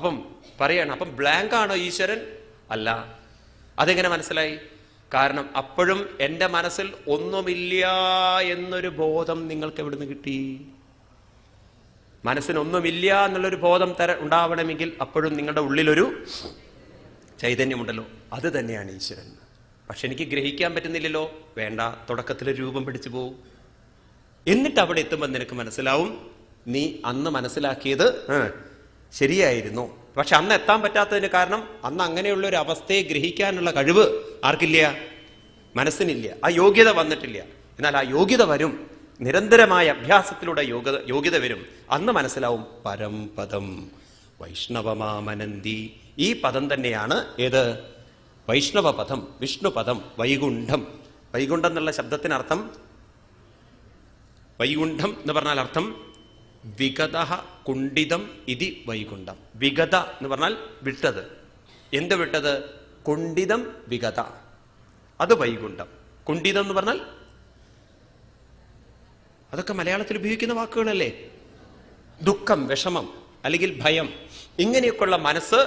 അപ്പം പറയാണ്, അപ്പം ബ്ലാങ്ക് ആണോ ഈശ്വരൻ? അല്ല. അതെങ്ങനെ മനസ്സിലായി? കാരണം അപ്പോഴും എൻ്റെ മനസ്സിൽ ഒന്നുമില്ല എന്നൊരു ബോധം നിങ്ങൾക്ക് എവിടുന്ന് കിട്ടി? മനസ്സിനൊന്നുമില്ല എന്നുള്ളൊരു ബോധം ഉണ്ടാവണമെങ്കിൽ അപ്പോഴും നിങ്ങളുടെ ഉള്ളിലൊരു ചൈതന്യമുണ്ടല്ലോ, അത് തന്നെയാണ് ഈശ്വരൻ. പക്ഷെ എനിക്ക് ഗ്രഹിക്കാൻ പറ്റുന്നില്ലല്ലോ. വേണ്ട, തുടക്കത്തിൽ രൂപം പിടിച്ചു പോവും. എന്നിട്ട് അവിടെ എത്തുമ്പോൾ നിനക്ക് മനസ്സിലാവും നീ അന്ന് മനസ്സിലാക്കിയത് ശരിയായിരുന്നു. പക്ഷെ അന്ന് എത്താൻ പറ്റാത്തതിന് കാരണം അന്ന് അങ്ങനെയുള്ള ഒരു അവസ്ഥയെ ഗ്രഹിക്കാനുള്ള കഴിവ് ആർക്കില്ല? മനസ്സിനില്ല. ആ യോഗ്യത വന്നിട്ടില്ല. എന്നാൽ ആ യോഗ്യത വരും. നിരന്തരമായ അഭ്യാസത്തിലൂടെ യോഗ്യത വരും. അന്ന് മനസ്സിലാവും പരംപദം വൈഷ്ണവമാമനന്തി. ഈ പദം തന്നെയാണ് ഏത്? വൈഷ്ണവപദം, വിഷ്ണുപദം, വൈകുണ്ഠം. വൈകുണ്ഠം എന്നുള്ള ശബ്ദത്തിനർത്ഥം, വൈകുണ്ഠം എന്ന് പറഞ്ഞാൽ അർത്ഥം വിഗത കുണ്ഠിതം ഇതി വൈകുണ്ഠം. വിഗത എന്ന് പറഞ്ഞാൽ വിട്ടത്. എന്ത് വിട്ടത്? കുണ്ഠിതം വിഗത, അത് വൈകുണ്ഠം. കുണ്ഠിതം എന്ന് പറഞ്ഞാൽ അതൊക്കെ മലയാളത്തിൽ ഉപയോഗിക്കുന്ന വാക്കുകളല്ലേ? ദുഃഖം, വിഷമം, അല്ലെങ്കിൽ ഭയം, ഇങ്ങനെയൊക്കെയുള്ള മനസ്സ്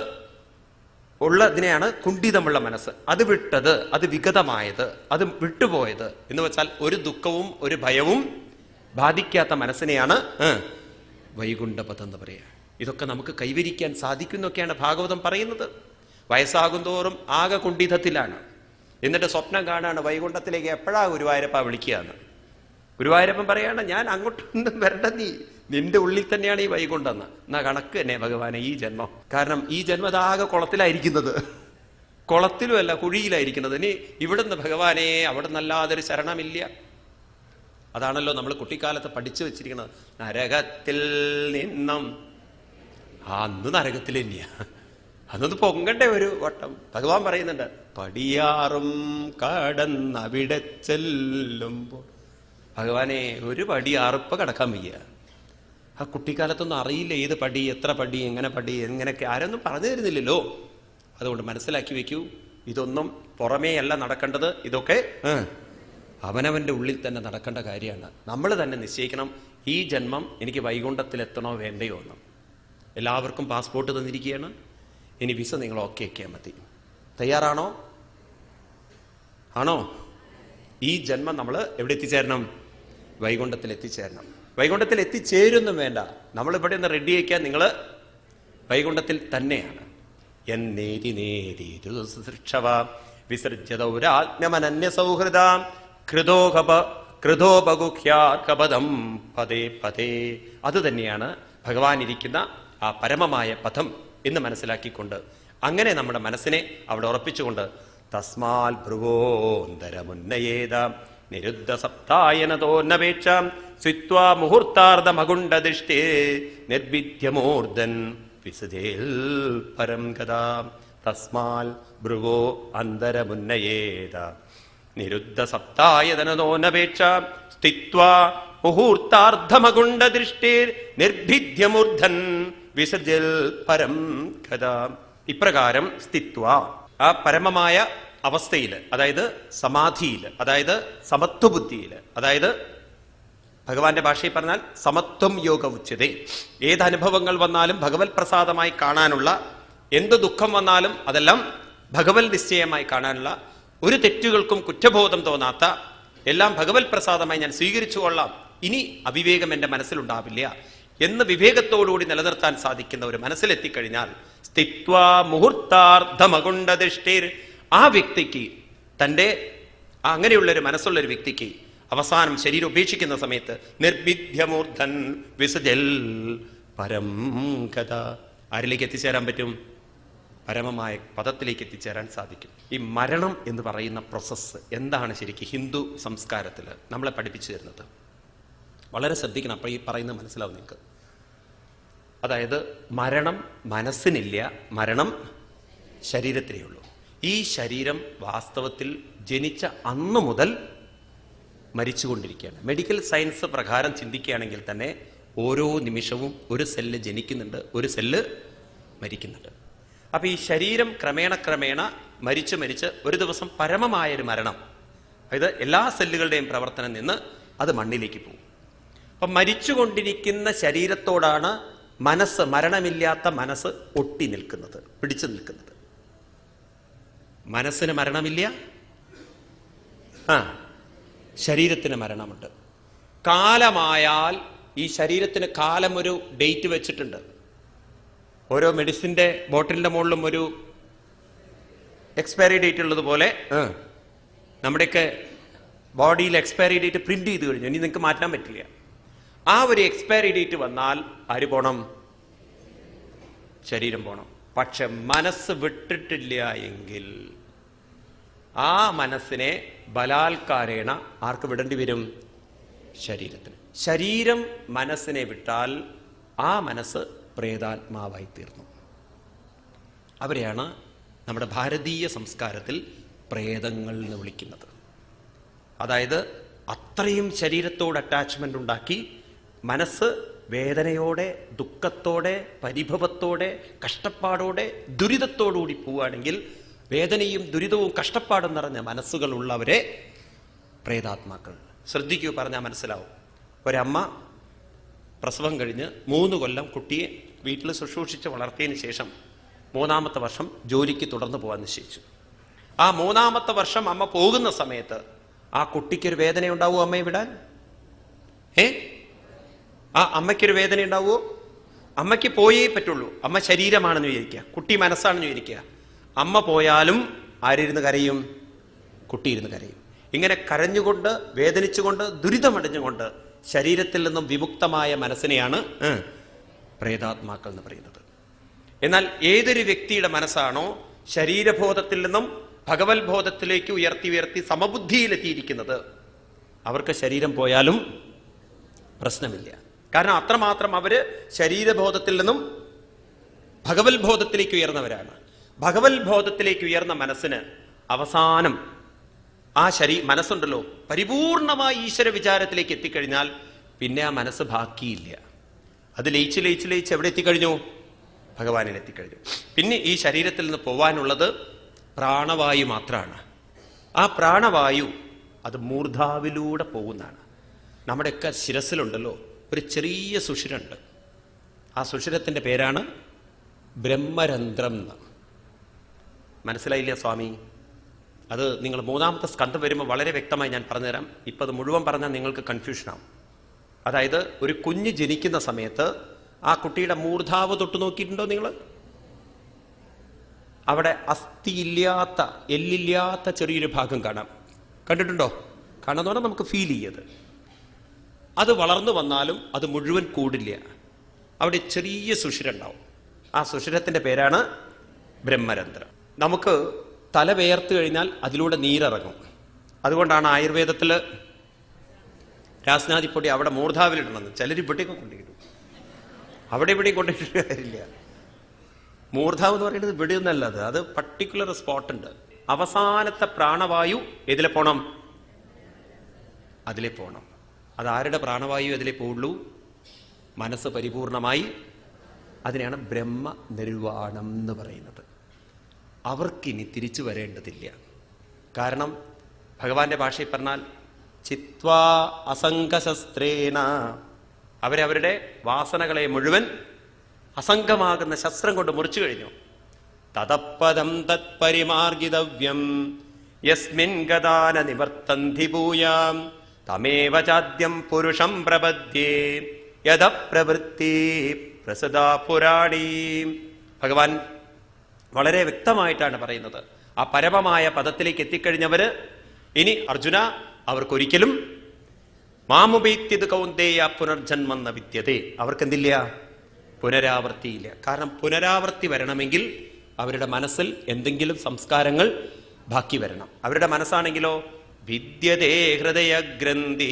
ഉള്ളതിനെയാണ് കുണ്ഠിതമുള്ള മനസ്സ്. അത് വിട്ടത്, അത് വിഗതമായത്, അത് വിട്ടുപോയത് എന്ന് വെച്ചാൽ ഒരു ദുഃഖവും ഒരു ഭയവും ബാധിക്കാത്ത മനസ്സിനെയാണ് വൈകുണ്ഠപദം എന്ന് പറയുക. ഇതൊക്കെ നമുക്ക് കൈവരിക്കാൻ സാധിക്കുന്നൊക്കെയാണ് ഭാഗവതം പറയുന്നത്. വയസ്സാകും തോറും ആകെ കുണ്ഠിതത്തിലാണ്. എന്നിട്ട് സ്വപ്നം കാണാണ് വൈകുണ്ഠത്തിലേക്ക് എപ്പോഴാ ഗുരുവായൂരപ്പ വിളിക്കുകയെന്ന്. ഗുരുവായൂരപ്പൻ പറയാണ്, ഞാൻ അങ്ങോട്ടൊന്നും വരണ്ട, നിന്റെ ഉള്ളിൽ തന്നെയാണ് ഈ വൈകുണ്ഠം എന്ന്. എന്നാ കണക്ക് തന്നെ ഭഗവാനെ ഈ ജന്മം. കാരണം ഈ ജന്മം ആകെ കുളത്തിലായിരിക്കുന്നത്. കുളത്തിലുമല്ല, കുഴിയിലായിരിക്കുന്നത്. ഇനി ഇവിടുന്ന് ഭഗവാനെ അവിടെ നല്ലാതൊരു ശരണമില്ല. അതാണല്ലോ നമ്മൾ കുട്ടിക്കാലത്ത് പഠിച്ചു വെച്ചിരിക്കുന്നത്. നരകത്തിൽ നിന്നും. അന്ന് നരകത്തിൽ തന്നെയാ. അന്നത് പൊങ്ങണ്ടേ ഒരു വട്ടം. ഭഗവാൻ പറയുന്നുണ്ട്, പടിയാറും കടന്നവിടെ ചെല്ലുമ്പോൾ. ഭഗവാനെ ഒരു പടിയാറിപ്പ കടക്കാൻ വയ്യ. ആ കുട്ടിക്കാലത്തൊന്നും അറിയില്ല ഏത് പടി, എത്ര പടി, എങ്ങനെ പടി, എങ്ങനെയൊക്കെ ആരൊന്നും പറഞ്ഞു തരുന്നില്ലല്ലോ. അതുകൊണ്ട് മനസ്സിലാക്കി വെക്കൂ, ഇതൊന്നും പുറമേ അല്ല നടക്കേണ്ടത്. ഇതൊക്കെ അവനവന്റെ ഉള്ളിൽ തന്നെ നടക്കേണ്ട കാര്യമാണ്. നമ്മൾ തന്നെ നിശ്ചയിക്കണം, ഈ ജന്മം എനിക്ക് വൈകുണ്ഠത്തിലെത്തണോ വേണ്ടയോ എന്ന്. എല്ലാവർക്കും പാസ്പോർട്ട് തന്നിരിക്കുകയാണ്. ഇനി വിസ നിങ്ങൾ ഓക്കെ ആക്കിയാൽ മതി. തയ്യാറാണോ? ആണോ? ഈ ജന്മം നമ്മൾ എവിടെ എത്തിച്ചേരണം? വൈകുണ്ഠത്തിൽ എത്തിച്ചേരണം. വൈകുണ്ഠത്തിൽ എത്തിച്ചേരൊന്നും വേണ്ട, നമ്മളിവിടെ ഒന്ന് റെഡി ആക്കിയാൽ നിങ്ങൾ വൈകുണ്ഠത്തിൽ തന്നെയാണ്. എന്നേതി നേതി വിസർജ്യതൗരാജ്ഞമനന്യ സൗഹൃദ കൃതോപഗുഹ്യാർക്കപദം പദേ പദേ. അത് തന്നെയാണ് ഭഗവാൻ ഇരിക്കുന്ന ആ പരമമായ പദം എന്ന് മനസ്സിലാക്കിക്കൊണ്ട് അങ്ങനെ നമ്മുടെ മനസ്സിനെ അവിടെ ഉറപ്പിച്ചുകൊണ്ട് തസ്മാൽ ഭ്രുവോന്തരമുന്നയേത നിരുദ്ധ സപ്തായനതോന്നപേക്ഷാം സ്വിത്വാ മുഹൂർത്താർദ്ധമകുണ്ഡദൃഷ്ടേ നിർവിദ്യമൂർധൻ വിസതേൽ പരം ഗതാ. തസ്മാൽ ഭ്രുവോ അന്തരമുന്നയേത നിരുദ്ധ സപ്തായതനതോന്നപേക്ഷാം സ്ഥിത്വാ മുഹൂർത്താർദ്ധമകുണ്ഡദൃഷ്ടേ നിർഭിദ്യമൂർധൻ വിസർജൽ പരം ഗതാ. ഇപ്രകാരം സ്ഥിത്വ, ആ പരമമായ അവസ്ഥയിൽ, അതായത് സമാധിയിൽ, അതായത് സമത്വബുദ്ധിയിൽ, അതായത് ഭഗവാന്റെ ഭാഷയിൽ പറഞ്ഞാൽ സമത്വം യോഗ ഉച്ചതേ. ഏതനുഭവങ്ങൾ വന്നാലും ഭഗവത് പ്രസാദമായി കാണാനുള്ള, എന്ത് ദുഃഖം വന്നാലും അതെല്ലാം ഭഗവത് നിശ്ചയമായി കാണാനുള്ള, ഒരു തെറ്റുകൾക്കും കുറ്റബോധം തോന്നാത്ത, എല്ലാം ഭഗവത് പ്രസാദമായി ഞാൻ സ്വീകരിച്ചു കൊള്ളാം, ഇനി അവിവേകം എൻ്റെ മനസ്സിലുണ്ടാവില്ല എന്ന് വിവേകത്തോടുകൂടി നിലനിർത്താൻ സാധിക്കുന്ന ഒരു മനസ്സിലെത്തിക്കഴിഞ്ഞാൽ സ്ഥിത്വാ മുഹൂർത്താർദ്ധമകുണ്ഡദൃഷ്ടേർ, ആ വ്യക്തിക്ക്, തൻ്റെ അങ്ങനെയുള്ളൊരു മനസ്സുള്ളൊരു വ്യക്തിക്ക് അവസാനം ശരീരം ഉപേക്ഷിക്കുന്ന സമയത്ത് നിർവിദ്യമൂർധൻ വിസജൽ പരം കഥ, ആരിലേക്ക് എത്തിച്ചേരാൻ പറ്റും? പരമമായ പദത്തിലേക്ക് എത്തിച്ചേരാൻ സാധിക്കും. ഈ മരണം എന്ന് പറയുന്ന പ്രോസസ്സ് എന്താണ് ശരിക്കും ഹിന്ദു സംസ്കാരത്തിൽ നമ്മളെ പഠിപ്പിച്ചു തരുന്നത്? വളരെ ശ്രദ്ധിക്കണം, അപ്പോൾ ഈ പറയുന്നത് മനസ്സിലാവും നിങ്ങൾക്ക്. അതായത് മരണം മനസ്സിനില്ല, മരണം ശരീരത്തിലേ ഉള്ളൂ. ഈ ശരീരം വാസ്തവത്തിൽ ജനിച്ച അന്നു മുതൽ മരിച്ചുകൊണ്ടിരിക്കുകയാണ്. മെഡിക്കൽ സയൻസ് പ്രകാരം ചിന്തിക്കുകയാണെങ്കിൽ തന്നെ ഓരോ നിമിഷവും ഒരു സെല്ല് ജനിക്കുന്നുണ്ട്, ഒരു സെല്ല് മരിക്കുന്നുണ്ട്. അപ്പൊ ഈ ശരീരം ക്രമേണ മരിച്ച് ഒരു ദിവസം പരമമായൊരു മരണം, അതായത് എല്ലാ സെല്ലുകളുടെയും പ്രവർത്തനം നിന്ന് അത് മണ്ണിലേക്ക് പോകും. അപ്പൊ മരിച്ചുകൊണ്ടിരിക്കുന്ന ശരീരത്തോടാണ് മനസ്സ്, മരണമില്ലാത്ത മനസ്സ് ഒട്ടി നിൽക്കുന്നത്, പിടിച്ചു നിൽക്കുന്നത്. മനസ്സിന് മരണമില്ല, ശരീരത്തിന് മരണമുണ്ട്. കാലമായാൽ ഈ ശരീരത്തിന് കാലം ഒരു ഡേറ്റ് വെച്ചിട്ടുണ്ട്. ഓരോ മെഡിസിന്റെ ബോട്ടിലിന്റെ മുകളിലും ഒരു എക്സ്പയറി ഡേറ്റ് ഉള്ളതുപോലെ നമ്മുടെയൊക്കെ ബോഡിയിൽ എക്സ്പയറി ഡേറ്റ് പ്രിന്റ് ചെയ്ത് കഴിഞ്ഞു. ഇനി നിങ്ങൾക്ക് മാറ്റാൻ പറ്റില്ല. ആ ഒരു എക്സ്പയറി ഡേറ്റ് വന്നാൽ ആര് പോണം? ശരീരം പോണം. പക്ഷെ മനസ്സ് വിട്ടിട്ടില്ല എങ്കിൽ ആ മനസ്സിനെ ബലാത്കാരേണ ആർക്ക് വിടേണ്ടി വരും? ശരീരത്തിന്. ശരീരം മനസ്സിനെ വിട്ടാൽ ആ മനസ്സ് പ്രേതാത്മാവായി തീർന്നു. അവരെയാണ് നമ്മുടെ ഭാരതീയ സംസ്കാരത്തിൽ പ്രേതങ്ങൾ എന്ന് വിളിക്കുന്നത്. അതായത് അത്രയും ശരീരത്തോട് അറ്റാച്ച്മെന്റ് ഉണ്ടാക്കി മനസ്സ് വേദനയോടെ, ദുഃഖത്തോടെ, പരിഭവത്തോടെ, കഷ്ടപ്പാടോടെ, ദുരിതത്തോടുകൂടി പോവുകയാണെങ്കിൽ വേദനയും ദുരിതവും കഷ്ടപ്പാടും നിറഞ്ഞ മനസ്സുകളുള്ളവരെ പ്രേതാത്മാക്കൾ. ശ്രദ്ധിക്കൂ, പറഞ്ഞാൽ മനസ്സിലാവും. ഒരമ്മ പ്രസവം കഴിഞ്ഞ് 3 കൊല്ലം കുട്ടിയെ വീട്ടിൽ ശുശ്രൂഷിച്ച് വളർത്തിയതിന് ശേഷം 3-ാമത്തെ വർഷം ജോലിക്ക് തുടർന്ന് പോകാൻ നിശ്ചയിച്ചു. ആ 3-ാമത്തെ വർഷം അമ്മ പോകുന്ന സമയത്ത് ആ കുട്ടിക്കൊരു വേദന ഉണ്ടാവുമോ? അമ്മയെ വിടാൻ ആ അമ്മയ്ക്കൊരു വേദന ഉണ്ടാവുമോ? അമ്മയ്ക്ക് പോയേ പറ്റുള്ളൂ. അമ്മ ശരീരമാണെന്ന് വിചാരിക്കുക, കുട്ടി മനസ്സാണെന്ന് വിചാരിക്കുക. അമ്മ പോയാലും ആരിരുന്ന് കരയും? കുട്ടി ഇരുന്ന് കരയും. ഇങ്ങനെ കരഞ്ഞുകൊണ്ട്, വേദനിച്ചുകൊണ്ട്, ദുരിതമടഞ്ഞുകൊണ്ട് ശരീരത്തിൽ നിന്നും വിമുക്തമായ മനസ്സിനെയാണ് പ്രേതാത്മാക്കൾ എന്ന് പറയുന്നത്. എന്നാൽ ഏതൊരു വ്യക്തിയുടെ മനസ്സാണോ ശരീരബോധത്തിൽ നിന്നും ഭഗവത് ബോധത്തിലേക്ക് ഉയർത്തി ഉയർത്തി സമബുദ്ധിയിലെത്തിയിരിക്കുന്നത്, അവർക്ക് ശരീരം പോയാലും പ്രശ്നമില്ല. കാരണം അത്രമാത്രം അവര് ശരീരബോധത്തിൽ നിന്നും ഭഗവത് ബോധത്തിലേക്ക് ഉയർന്നവരാണ്. ഭഗവത് ബോധത്തിലേക്ക് ഉയർന്ന മനസ്സിന് അവസാനം ആ മനസ്സുണ്ടല്ലോ, പരിപൂർണമായി ഈശ്വര വിചാരത്തിലേക്ക് എത്തിക്കഴിഞ്ഞാൽ പിന്നെ ആ മനസ്സ് ബാക്കിയില്ല. അത് ലയിച്ച് ലയിച്ച് ലയിച്ച് എവിടെ എത്തിക്കഴിഞ്ഞു? ഭഗവാനിൽ എത്തിക്കഴിഞ്ഞു. പിന്നെ ഈ ശരീരത്തിൽ നിന്ന് പോവാനുള്ളത് പ്രാണവായു മാത്രമാണ്. ആ പ്രാണവായു അത് മൂർധാവിലൂടെ പോകുന്നതാണ്. നമ്മുടെയൊക്കെ ശിരസിലുണ്ടല്ലോ ഒരു ചെറിയ സുഷിരമുണ്ട്. ആ സുഷിരത്തിന്റെ പേരാണ് ബ്രഹ്മരന്ധ്രം എന്ന്. മനസ്സിലായില്ല സ്വാമി? അത് നിങ്ങൾ 3-ാമത്തെ സ്കന്ധം വരുമ്പോൾ വളരെ വ്യക്തമായി ഞാൻ പറഞ്ഞുതരാം. ഇപ്പം അത് മുഴുവൻ പറഞ്ഞാൽ നിങ്ങൾക്ക് കൺഫ്യൂഷനാവും. അതായത് ഒരു കുഞ്ഞ് ജനിക്കുന്ന സമയത്ത് ആ കുട്ടിയുടെ മൂർധാവ് തൊട്ട് നോക്കിയിട്ടുണ്ടോ നിങ്ങൾ? അവിടെ അസ്ഥിയില്ലാത്ത, എല്ലില്ലാത്ത ചെറിയൊരു ഭാഗം കാണാം. കണ്ടിട്ടുണ്ടോ? കാണാന്ന് പറഞ്ഞാൽ നമുക്ക് ഫീൽ ചെയ്യത്. അത് വളർന്നു വന്നാലും അത് മുഴുവൻ കൂടില്ല. അവിടെ ചെറിയ സുഷിരണ്ടാവും. ആ സുഷിരത്തിന്റെ പേരാണ് ബ്രഹ്മരന്ധ്രം. നമുക്ക് തല വേർത്ത് കഴിഞ്ഞാൽ അതിലൂടെ നീരിറങ്ങും. അതുകൊണ്ടാണ് ആയുർവേദത്തിൽ രാസ്നാദിപ്പൊടി അവിടെ മൂർധാവിലിടണമെന്ന്. ചിലർ ഇവിടെയൊക്കെ കൊണ്ടിടും, അവിടെ ഇവിടെയും കൊണ്ടിട്ട് കാര്യമില്ല. മൂർധാവ് എന്ന് പറയുന്നത് ഇവിടെയൊന്നല്ല, അത് പർട്ടിക്കുലർ സ്പോട്ടുണ്ട്. അവസാനത്തെ പ്രാണവായു ഏതിലെ പോണം? അതിലെ പോണം. അതാരുടെ പ്രാണവായു അതിലെ പോവുള്ളൂ? മനസ്സ് പരിപൂർണമായി. അതിനെയാണ് ബ്രഹ്മ നിർവാണം എന്ന് പറയുന്നത്. അവർക്കിനി തിരിച്ചു വരേണ്ടതില്ല. കാരണം ഭഗവാന്റെ ഭാഷയിൽ പറഞ്ഞാൽ ചിത്വാ അസംഗശസ്ത്രേണ, അവരവരുടെ വാസനകളെ മുഴുവൻ അസംഗമാകുന്ന ശസ്ത്രം കൊണ്ട് മുറിച്ചു കഴിഞ്ഞു. തതപ്പദം തത്പരിമാർഗിതവ്യം യസ്മിൻ ഗദാന നിവർത്തന്തി ഭൂയാം തമേവ ചാദ്യം പുരുഷം പ്രപദ്യേ യദ പ്രവൃത്തി പ്രസദാ പുരാണീ. ഭഗവാൻ വളരെ വ്യക്തമായിട്ടാണ് പറയുന്നത്. ആ പരമമായ പദത്തിലേക്ക് എത്തിക്കഴിഞ്ഞവര് ഇനി അർജുന അവർക്കൊരിക്കലും മാമുപേത്യത് കൗന്ദേയ പുനർജന്മെന്ന വിദ്യതേ, അവർക്കെന്തില്ല? പുനരാവൃത്തിയില്ല. കാരണം പുനരാവൃത്തി വരണമെങ്കിൽ അവരുടെ മനസ്സിൽ എന്തെങ്കിലും സംസ്കാരങ്ങൾ ബാക്കി വരണം. അവരുടെ മനസ്സാണെങ്കിലോ വിദ്യതേ ഹൃദയഗ്രന്ഥി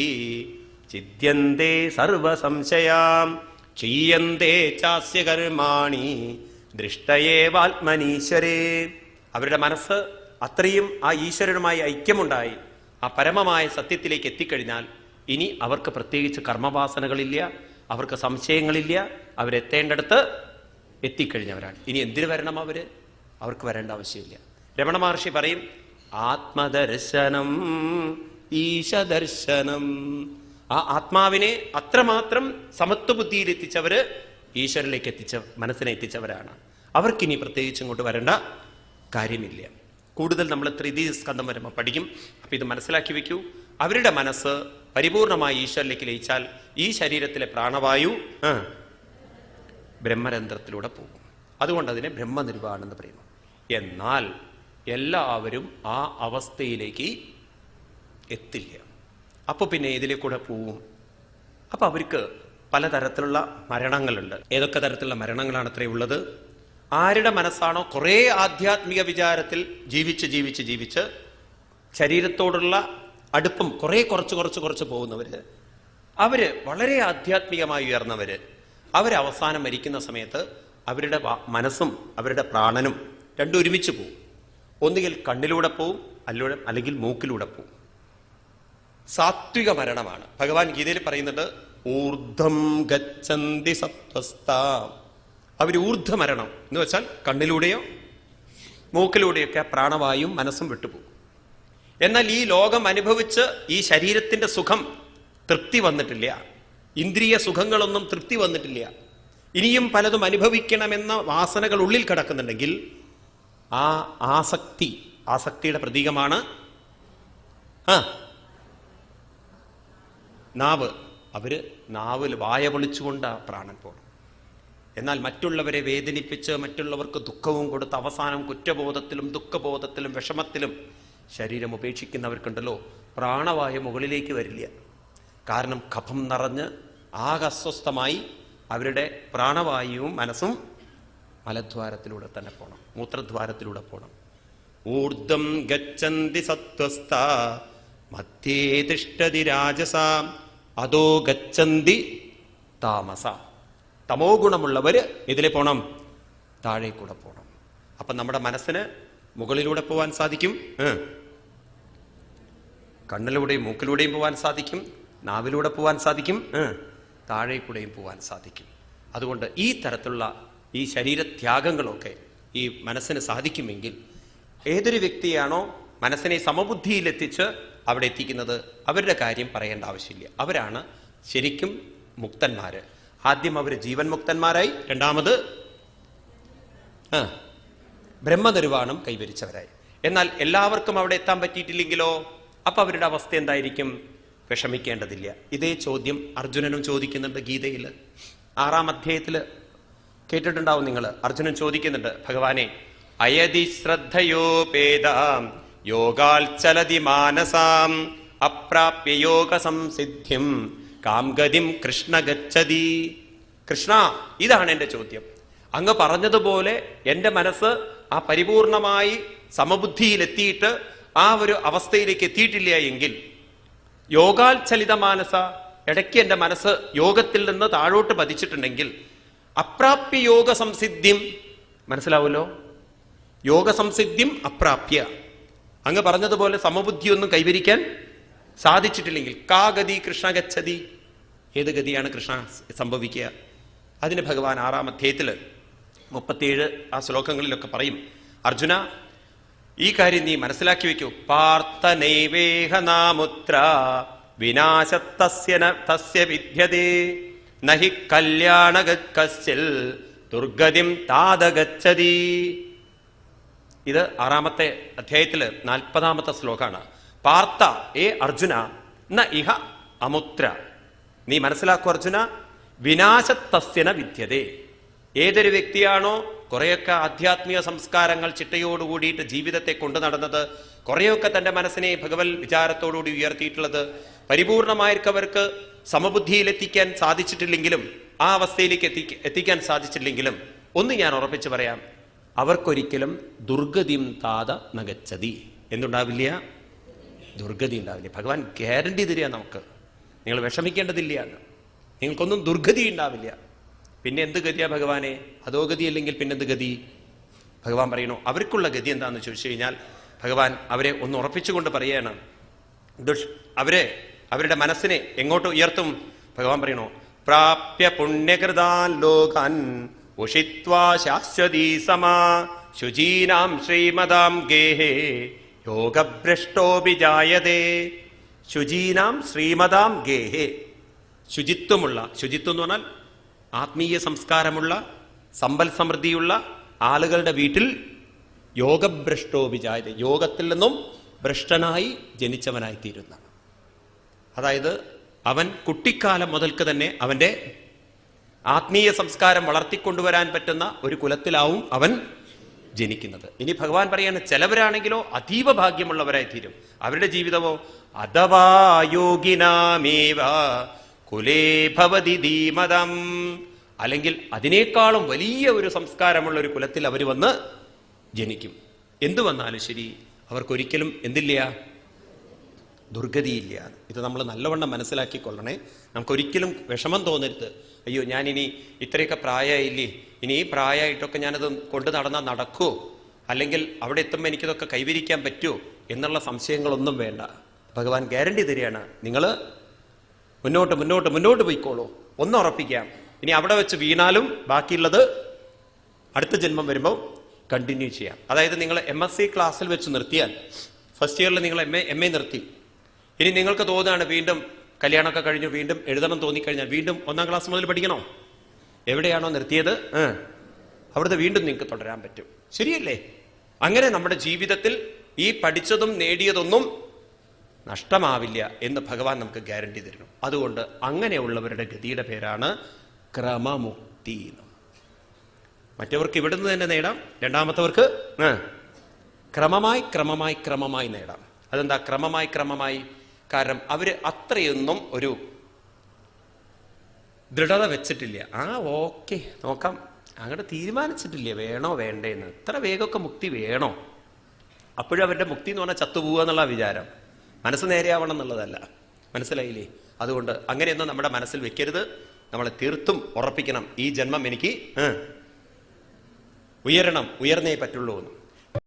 ചിദ്യന്തേ സർവസംശയാം ക്ഷീയന്തേ ചാസ്യ കർമാണി ദൃഷ്ടയേവാത്മനീശ്വരേ. അവരുടെ മനസ്സ് അത്രയും ആ ഈശ്വരനുമായി ഐക്യമുണ്ടായി ആ പരമമായ സത്യത്തിലേക്ക് എത്തിക്കഴിഞ്ഞാൽ ഇനി അവർക്ക് പ്രത്യേകിച്ച് കർമ്മവാസനകളില്ല, അവർക്ക് സംശയങ്ങളില്ല. അവരെത്തേണ്ടടുത്ത് എത്തിക്കഴിഞ്ഞവരാണ്. ഇനി എന്തിനു വരണം? അവർക്ക് വരേണ്ട ആവശ്യമില്ല. രമണ മഹർഷി പറയും ആത്മദർശനം ഈശദർശനം. ആ ആത്മാവിനെ അത്രമാത്രം സമത്വ ബുദ്ധിയിലെത്തിച്ചവര് ഈശ്വരനിലേക്ക് മനസ്സിനെ എത്തിച്ചവരാണ്. അവർക്കിനി പ്രത്യേകിച്ച് ഇങ്ങോട്ട് വരേണ്ട കാര്യമില്ല. കൂടുതൽ നമ്മൾ തൃതീയ സ്കന്ധം വരുമ്പോൾ പഠിക്കും. അപ്പം ഇത് മനസ്സിലാക്കി വെക്കൂ. അവരുടെ മനസ്സ് പരിപൂർണമായി ഈശ്വരനിലേക്ക് ലയിച്ചാൽ ഈ ശരീരത്തിലെ പ്രാണവായു ബ്രഹ്മരന്ധ്രത്തിലൂടെ പോകും. അതുകൊണ്ട് അതിനെ ബ്രഹ്മനിർവാണം എന്ന് പറയുന്നു. എന്നാൽ എല്ലാവരും ആ അവസ്ഥയിലേക്ക് എത്തില്ല. അപ്പോൾ പിന്നെ ഇതിലേക്കൂടെ പോവും. അപ്പം അവർക്ക് പലതരത്തിലുള്ള മരണങ്ങളുണ്ട്. ഏതൊക്കെ തരത്തിലുള്ള മരണങ്ങളാണ് അത്രയും ഉള്ളത്? ആരുടെ മനസ്സാണോ കുറേ ആധ്യാത്മിക വിചാരത്തിൽ ജീവിച്ച് ശരീരത്തോടുള്ള അടുപ്പം കുറച്ച് പോകുന്നവര്, അവര് വളരെ ആധ്യാത്മികമായി ഉയർന്നവര്, അവരവസാനം മരിക്കുന്ന സമയത്ത് അവരുടെ മനസ്സും അവരുടെ പ്രാണനും രണ്ടും ഒരുമിച്ച് പോവും. ഒന്നുകിൽ കണ്ണിലൂടെ പോവും, അല്ലെങ്കിൽ മൂക്കിലൂടെ പോവും. സാത്വിക മരണമാണ്. ഭഗവാൻ ഗീതയിൽ പറയുന്നുണ്ട്, ഊർധ്വം ഗച്ഛന്തി സത്വസ്ഥ. അവർ ഊർധ്വമരണം എന്ന് വെച്ചാൽ കണ്ണിലൂടെയോ മൂക്കിലൂടെയൊക്കെ പ്രാണവായും മനസ്സും വിട്ടുപോകും. എന്നാൽ ഈ ലോകം അനുഭവിച്ച് ഈ ശരീരത്തിന്റെ സുഖം തൃപ്തി വന്നിട്ടില്ല, ഇന്ദ്രിയ സുഖങ്ങളൊന്നും തൃപ്തി വന്നിട്ടില്ല, ഇനിയും പലതും അനുഭവിക്കണമെന്ന വാസനകൾ ഉള്ളിൽ കിടക്കുന്നുണ്ടെങ്കിൽ ആ ആസക്തിയുടെ പ്രതീകമാണ് നാവ്. അവര് നാവിൽ വായ പൊളിച്ചുകൊണ്ട് ആ പ്രാണൻ പോകണം. എന്നാൽ മറ്റുള്ളവരെ വേദനിപ്പിച്ച് മറ്റുള്ളവർക്ക് ദുഃഖവും കൊടുത്ത് അവസാനം കുറ്റബോധത്തിലും ദുഃഖബോധത്തിലും വിഷമത്തിലും ശരീരം ഉപേക്ഷിക്കുന്നവർക്കുണ്ടല്ലോ, പ്രാണവായു മുകളിലേക്ക് വരില്ല. കാരണം കഫം നിറഞ്ഞ് ആകെ അസ്വസ്ഥമായി അവരുടെ പ്രാണവായുവും മനസ്സും മലദ്വാരത്തിലൂടെ തന്നെ പോകണം, മൂത്രദ്വാരത്തിലൂടെ പോകണം. ഊർധ്വം ഗച്ഛന്തി സത്വസ്ഥ മധ്യേ തിഷ്ഠതി രാജസ അധോ ഗച്ഛന്തി താമസ. തമോ ഗുണമുള്ളവര് ഇതിലെ പോണം, താഴെ കൂടെ പോണം. അപ്പൊ നമ്മുടെ മനസ്സിന് മുകളിലൂടെ പോവാൻ സാധിക്കും, കണ്ണിലൂടെയും മൂക്കിലൂടെയും പോവാൻ സാധിക്കും, നാവിലൂടെ പോവാൻ സാധിക്കും, താഴെ കൂടെയും പോവാൻ സാധിക്കും. അതുകൊണ്ട് ഈ തരത്തിലുള്ള ഈ ശരീരത്യാഗങ്ങളൊക്കെ ഈ മനസ്സിന് സാധിക്കുമെങ്കിൽ ഏതൊരു വ്യക്തിയാണോ മനസ്സിനെ സമബുദ്ധിയിലെത്തിച്ച് അവിടെ എത്തിക്കുന്നത്, അവരുടെ കാര്യം പറയേണ്ട ആവശ്യമില്ല. അവരാണ് ശരിക്കും മുക്തന്മാര്. ആദ്യം അവർ ജീവൻ മുക്തന്മാരായി, രണ്ടാമത് ബ്രഹ്മനിർവാണം കൈവരിച്ചവരായി. എന്നാൽ എല്ലാവർക്കും അവിടെ എത്താൻ പറ്റിയിട്ടില്ലെങ്കിലോ അപ്പൊ അവരുടെ അവസ്ഥ എന്തായിരിക്കും? വിഷമിക്കേണ്ടതില്ല. ഇതേ ചോദ്യം അർജുനനും ചോദിക്കുന്നുണ്ട് ഗീതയിൽ. 6-ാം അധ്യായത്തില് കേട്ടിട്ടുണ്ടാവും നിങ്ങൾ. അർജുനൻ ചോദിക്കുന്നുണ്ട്, ഭഗവാനെ, അയതി ശ്രദ്ധയോപേതാം യോഗാൽ ചലതി മാനസാം അപ്രാപ്യ യോഗ സംസിദ്ധിം കാംഗതിം കൃഷ്ണ ഗച്ഛതി. കൃഷ്ണ, ഇതാണ് എന്റെ ചോദ്യം. അങ്ങ് പറഞ്ഞതുപോലെ എന്റെ മനസ്സ് ആ പരിപൂർണമായി സമബുദ്ധിയിലെത്തിയിട്ട് ആ ഒരു അവസ്ഥയിലേക്ക് എത്തിയിട്ടില്ല എങ്കിൽ, യോഗാൽ ചലിത മാനസ, ഇടയ്ക്ക് എന്റെ മനസ്സ് യോഗത്തിൽ നിന്ന് താഴോട്ട് പതിച്ചിട്ടുണ്ടെങ്കിൽ, അപ്രാപ്യ യോഗ സംസിദ്ധിം, മനസ്സിലാവുമല്ലോ, യോഗ സംസിദ്ധിം അപ്രാപ്യ, അങ്ങ് പറഞ്ഞതുപോലെ സമബുദ്ധിയൊന്നും കൈവരിക്കാൻ സാധിച്ചിട്ടില്ലെങ്കിൽ, കാ ഗതി കൃഷ്ണ ഗച്ഛതി, ഏത് ഗതിയാണ് കൃഷ്ണ സംഭവിക്കുക? അതിന് ഭഗവാൻ 6-ാം അധ്യായത്തില് 37 ആ ശ്ലോകങ്ങളിലൊക്കെ പറയും, അർജുന, ഈ കാര്യം നീ മനസ്സിലാക്കി വെക്കൂ. പാർത്ഥനൈവേഹ നാമുത്ര വിനാശത്തസ്യ വിദ്യതേ നഹി കല്യാണഗച്ഛിൽ ദുർഗതിം താദഗച്ഛതി. ഇത് 6-ാമത്തെ അധ്യായത്തില് 40-ാമത്തെ ശ്ലോകമാണ്. പാർത്ഥ, ഏ അർജുന, ന ഇഹ അമുത്ര, നീ മനസ്സിലാക്കൂ അർജുന, വിനാശത്തസ്യന വിദ്യതേ. ഏതൊരു വ്യക്തിയാണോ കുറെയൊക്കെ ആധ്യാത്മിക സംസ്കാരങ്ങൾ ചിട്ടയോടുകൂടിയിട്ട് ജീവിതത്തെ കൊണ്ടു നടന്നത്, കുറെയൊക്കെ തന്റെ മനസ്സിനെ ഭഗവത് വിചാരത്തോടുകൂടി ഉയർത്തിയിട്ടുള്ളത്, പരിപൂർണമായവർക്ക് സമബുദ്ധിയിലെത്തിക്കാൻ സാധിച്ചിട്ടില്ലെങ്കിലും, ആ അവസ്ഥയിലേക്ക് എത്തിക്കാൻ സാധിച്ചില്ലെങ്കിലും, ഒന്ന് ഞാൻ ഉറപ്പിച്ചു പറയാം, അവർക്കൊരിക്കലും ദുർഗതിം താത നഗച്ഛതി. എന്തുണ്ടാവില്ല? ദുർഗതി ഉണ്ടാവില്ല. ഭഗവാൻ ഗ്യാരണ്ടി തരിക നമുക്ക്, നിങ്ങൾ വിഷമിക്കേണ്ടതില്ല എന്ന്, നിങ്ങൾക്കൊന്നും ദുർഗതി ഉണ്ടാവില്ല. പിന്നെ എന്ത് ഗതിയാ ഭഗവാനെ? അധോഗതി അല്ലെങ്കിൽ പിന്നെന്ത് ഗതി? ഭഗവാൻ പറയണു അവർക്കുള്ള ഗതി എന്താന്ന് ചോദിച്ചു കഴിഞ്ഞാൽ, ഭഗവാൻ അവരെ ഒന്ന് ഉറപ്പിച്ചുകൊണ്ട് പറയാണ്, അവരുടെ മനസ്സിനെ എങ്ങോട്ട് ഉയർത്തും? ഭഗവാൻ പറയണു, പ്രാപ്യ പുണ്യകൃതാൻ ലോകാൻ ഉഷിത്വാ ശാശ്വതീ സമാ ശുചീനാം ശ്രീമതാം ഗേഹേ യോഗഭ്രഷ്ടോപി ജായതേ. ശുചീനാം ശ്രീമതാം ഗേഹേ, ശുചിത്വമുള്ള, ശുചിത്വം എന്ന് പറഞ്ഞാൽ ആത്മീയ സംസ്കാരമുള്ള സമ്പൽ സമൃദ്ധിയുള്ള ആളുകളുടെ വീട്ടിൽ യോഗഭ്രഷ്ടോ വിജായത, യോഗത്തിൽ നിന്നും ഭ്രഷ്ടനായി ജനിച്ചവനായി തീരുന്ന. അതായത് അവൻ കുട്ടിക്കാലം മുതൽക്ക് തന്നെ അവന്റെ ആത്മീയ സംസ്കാരം വളർത്തിക്കൊണ്ടുവരാൻ പറ്റുന്ന ഒരു കുലത്തിലാവും അവൻ ജനിക്കുന്നത്. ഇനി ഭഗവാൻ പറയാണ്, ചിലവരാണെങ്കിലോ അതീവ ഭാഗ്യമുള്ളവരായി തീരും. അവരുടെ ജീവിതമോ അഥവാ യോഗിനാമേവ കുലേ ഭവതി ധീമതം, അല്ലെങ്കിൽ അതിനേക്കാളും വലിയ ഒരു സംസ്കാരമുള്ള ഒരു കുലത്തിൽ അവർ വന്ന് ജനിക്കും. എന്തു വന്നാലും ശരി, അവർക്കൊരിക്കലും എന്തില്ല, ദുർഗതിയില്ല. ഇത് നമ്മൾ നല്ലവണ്ണം മനസ്സിലാക്കിക്കൊള്ളണേ. നമുക്കൊരിക്കലും വിഷമം തോന്നരുത്. അയ്യോ, ഞാനിനി ഇത്രയൊക്കെ പ്രായമായില്ലേ, ഇനി ഈ പ്രായമായിട്ടൊക്കെ ഞാനത് കൊണ്ട് നടന്നാൽ നടക്കുമോ, അല്ലെങ്കിൽ അവിടെ എത്തുമ്പോൾ എനിക്കിതൊക്കെ കൈവരിക്കാൻ പറ്റുമോ എന്നുള്ള സംശയങ്ങളൊന്നും വേണ്ട. ഭഗവാൻ ഗ്യാരണ്ടി തരികയാണ്, നിങ്ങൾ മുന്നോട്ട് മുന്നോട്ട് മുന്നോട്ട് പോയിക്കോളൂ. ഒന്ന് ഉറപ്പിക്കാം, ഇനി അവിടെ വെച്ച് വീണാലും ബാക്കിയുള്ളത് അടുത്ത ജന്മം വരുമ്പോൾ കണ്ടിന്യൂ ചെയ്യാം. അതായത് നിങ്ങൾ MSc ക്ലാസ്സിൽ വെച്ച് നിർത്തിയാൽ, ഫസ്റ്റ് ഇയറിൽ നിങ്ങൾ എം എ നിർത്തി, ഇനി നിങ്ങൾക്ക് തോന്നുകയാണ് വീണ്ടും കല്യാണമൊക്കെ കഴിഞ്ഞു വീണ്ടും എഴുതണം തോന്നിക്കഴിഞ്ഞാൽ വീണ്ടും 1ാം ക്ലാസ് മുതൽ പഠിക്കണോ? എവിടെയാണോ നിർത്തിയത് അവിടുത്തെ വീണ്ടും നിങ്ങൾക്ക് തുടരാൻ പറ്റും. ശരിയല്ലേ? അങ്ങനെ നമ്മുടെ ജീവിതത്തിൽ ഈ പഠിച്ചതും നേടിയതൊന്നും നഷ്ടമാവില്ല എന്ന് ഭഗവാൻ നമുക്ക് ഗ്യാരണ്ടി തരുന്നു. അതുകൊണ്ട് അങ്ങനെയുള്ളവരുടെ ഗതിയുടെ പേരാണ് ക്രമമുക്തി. മറ്റവർക്ക് ഇവിടുന്ന് തന്നെ നേടാം, രണ്ടാമത്തവർക്ക് ക്രമമായി ക്രമമായി ക്രമമായി നേടാം. അതെന്താ ക്രമമായി ക്രമമായി? കാരണം അവര് അത്രയൊന്നും ഒരു ദൃഢത വെച്ചിട്ടില്ല. ഓക്കെ നോക്കാം, അങ്ങോട്ട് തീരുമാനിച്ചിട്ടില്ല വേണോ വേണ്ടേന്ന്. ഇത്ര വേഗമൊക്കെ മുക്തി വേണോ? അപ്പോഴും അവരുടെ മുക്തി എന്ന് പറഞ്ഞാൽ ചത്തുപോവുക എന്നുള്ള വിചാരം, മനസ്സ് നേരെയാവണം എന്നുള്ളതല്ല. മനസ്സിലായില്ലേ? അതുകൊണ്ട് അങ്ങനെയൊന്നും നമ്മുടെ മനസ്സിൽ വെക്കരുത്. നമ്മൾ തീർത്തും ഉറപ്പിക്കണം, ഈ ജന്മം എനിക്ക് ഉയരണം, ഉയർന്നേ പറ്റുള്ളൂ എന്ന്.